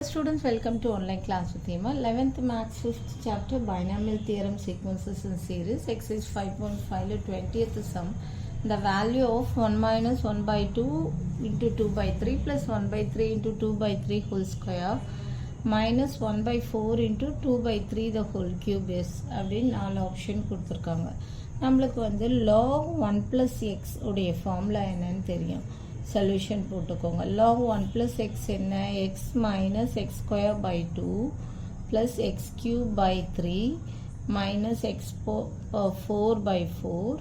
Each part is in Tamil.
Students, welcome to online class with Hema. 11th Maths 5th chapter binomial theorem sequences in series exercise 5.5 20th sum. The value of 1 minus 1 by 2 into 2 by 3 plus 1 by 3 into 2 by 3 whole square minus 1 by 4 into 2 by 3 the whole cube is அப்படின்னு 4 ஆப்ஷன் கொடுத்துருக்காங்க. நம்மளுக்கு வந்து log 1 plus x உடைய ஃபார்முலா என்னன்னு தெரியும். சொல்யூஷன் போட்டுக்கோங்க. log 1 plus x என்ன? x minus x square by 2 plus x cube by 3 minus x 4 by 4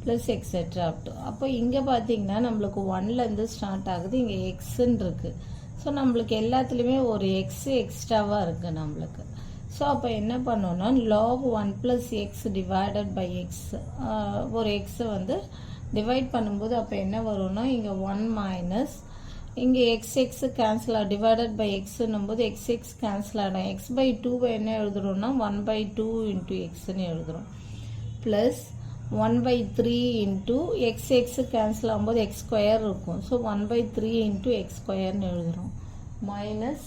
plus etc. up to. அப்போ இங்கே பார்த்தீங்கன்னா நம்மளுக்கு 1லேருந்து ஸ்டார்ட் ஆகுது. இங்கே எக்ஸ்ன்னு இருக்குது. ஸோ நம்மளுக்கு எல்லாத்துலேயுமே ஒரு எக்ஸ் எக்ஸ்ட்ராவாக இருக்குது நம்மளுக்கு. ஸோ அப்போ என்ன பண்ணோன்னா log 1 plus x divided by x ஒரு எக்ஸை வந்து டிவைட் பண்ணும்போது அப்போ என்ன வரும்னா இங்கே 1 மைனஸ் இங்கே எக்ஸ் கேன்சல் ஆகும். டிவைடட் பை எக்ஸுன்னும் போது எக்ஸ் கேன்சல் ஆகிடும். எக்ஸ் பை 2 என்ன எழுதுறோம்னா 1 by 2 இன்ட்டு எக்ஸ்ன்னு எழுதுகிறோம். Plus 1 by 3 into X cancel ஆகும்போது எக்ஸ் ஸ்கொயர் இருக்கும். ஸோ 1 by 3 இன்ட்டு எக்ஸ் ஸ்கொயர்னு எழுதுகிறோம். மைனஸ்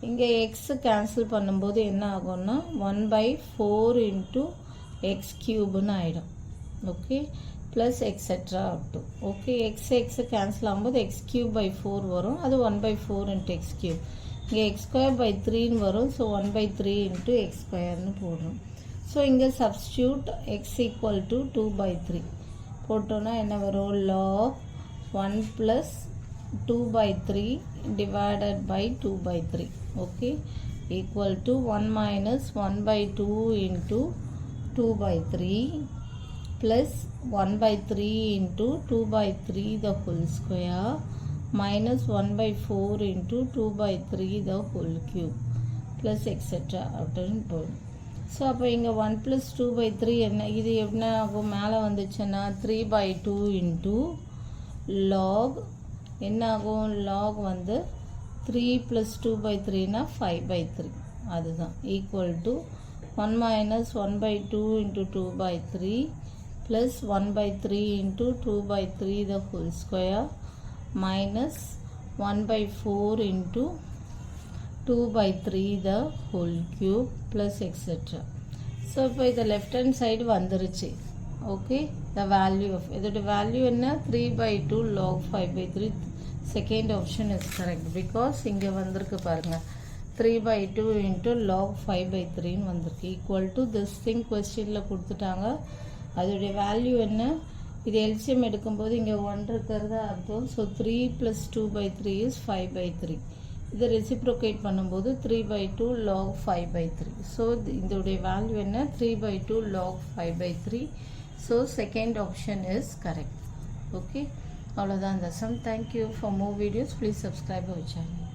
இங்கே எக்ஸ் கேன்சல் பண்ணும்போது என்ன ஆகும்னா 1 by 4 இன்ட்டு எக்ஸ் க்யூப்னு ஆகிடும். Okay, plus etcetera up to. Okay, X cancel ஆகும்போது எக்ஸ் கியூப் பை 4 வரும். அது 1 by 4 இன்ட்டு எக்ஸ் கியூப். இங்கே எக்ஸ் ஸ்கொயர் பை 3ன்னு வரும். ஸோ 1 by 3 இன்ட்டு எக்ஸ் ஸ்கொயர்னு போடுறோம். ஸோ இங்கே substitute X equal to 2 by 3 போட்டோன்னா என்ன வரும்? log 1 plus 2 by 3 divided by 2 by 3. Okay, equal to 1 minus 1 by 2 into 2 by 3 plus 1 by 3 into 2 by 3 the whole square minus 1 by 4 into 2 by 3 the whole cube plus etc. அப்படின்னு போடும். ஸோ அப்போ இங்கே 1 plus 2 by 3 என்ன? இது என்ன ஆகும்? மேலே வந்துச்சுன்னா 3 by 2 into log என்ன ஆகும்? log வந்து 3 plus 2 by 3னா 5 by 3. அதுதான் equal to 1 minus 1 by 2 into 2 by 3 plus 1 by 3 into 2 by 3 the whole square minus 1 by 4 into 2 by 3 the whole cube plus etc. So இப்போ இது left hand side வந்துருச்சு. ஓகே, the value of இதோட வேல்யூ என்ன? 3 by 2 log 5 by 3. Second option is correct. Because இங்கே வந்திருக்கு பாருங்கள், 3 by 2 into log 5 by 3ன்னு வந்திருக்கு. ஈக்குவல் டு திஸ் திங் கொஸ்டினில் கொடுத்துட்டாங்க. அதோடைய வேல்யூ என்ன? இது எல்சிஎம் எடுக்கும்போது இங்கே 1 இருக்கிறதா அர்த்தம். So 3 plus 2 by 3 is 5 by 3. இதை ரெசிப்ரோகேட் பண்ணும்போது 3 by 2 log 5 by 3. ஸோ இதோடைய வேல்யூ என்ன? 3 by 2 log 5 by 3. So second option is correct. Okay, அவ்வளோதான் இந்த sum. Thank you. For more videos please subscribe our channel.